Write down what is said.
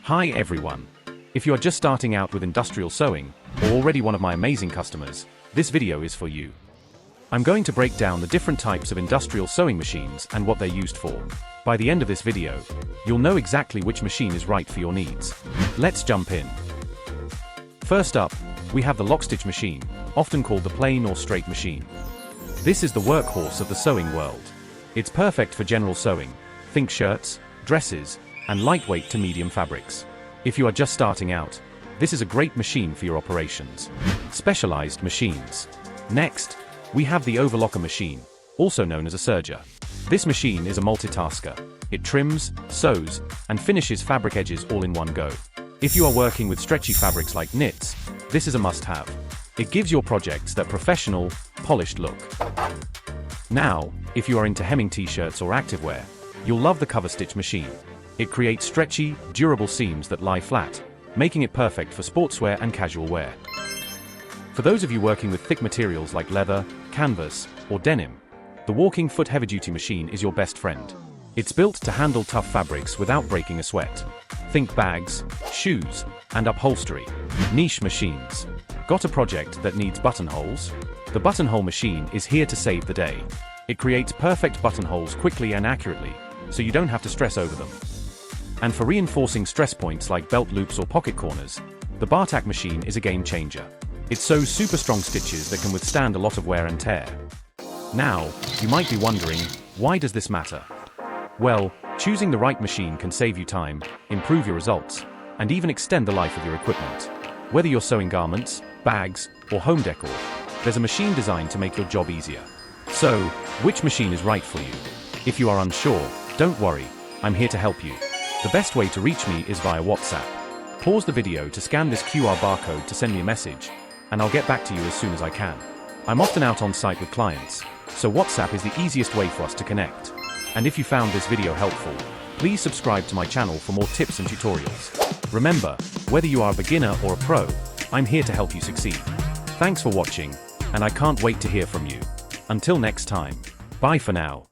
Hi everyone. If you are just starting out with industrial sewing, or already one of my amazing customers, this video is for you. I'm going to break down the different types of industrial sewing machines and what they're used for. By the end of this video, you'll know exactly which machine is right for your needs. Let's jump in. First up, we have the Lockstitch Machine, often called the plain or straight machine. This is the workhorse of the sewing world. It's perfect for general sewing, think shirts, dresses, and lightweight to medium fabrics. If you are just starting out, this is a great machine for your operations. Specialized machines. Next, we have the Overlock Machine, also known as a serger. This machine is a multitasker. It trims, sews, and finishes fabric edges all in one go. If you are working with stretchy fabrics like knits, this is a must-have. It gives your projects that professional, polished look. Now, if you are into hemming t-shirts or activewear, you'll love the Coverstitch Machine. It creates stretchy, durable seams that lie flat, making it perfect for sportswear and casual wear. For those of you working with thick materials like leather, canvas, or denim, the walking foot heavy-duty machine is your best friend. It's built to handle tough fabrics without breaking a sweat. Think bags, shoes, and upholstery. Niche machines. Got a project that needs buttonholes? The Buttonhole Machine is here to save the day. It creates perfect buttonholes quickly and accurately, so you don't have to stress over them. And for reinforcing stress points like belt loops or pocket corners, the Bartack Machine is a game changer. It sews super strong stitches that can withstand a lot of wear and tear. Now, you might be wondering, why does this matter? Well, choosing the right machine can save you time, improve your results, and even extend the life of your equipment. Whether you're sewing garments, bags, or home decor, there's a machine designed to make your job easier. So, which machine is right for you? If you are unsure, don't worry, I'm here to help you. The best way to reach me is via WhatsApp. Pause the video to scan this QR barcode to send me a message, and I'll get back to you as soon as I can. I'm often out on site with clients, so WhatsApp is the easiest way for us to connect. And if you found this video helpful, please subscribe to my channel for more tips and tutorials. Remember, whether you are a beginner or a pro, I'm here to help you succeed. Thanks for watching, and I can't wait to hear from you. Until next time, bye for now.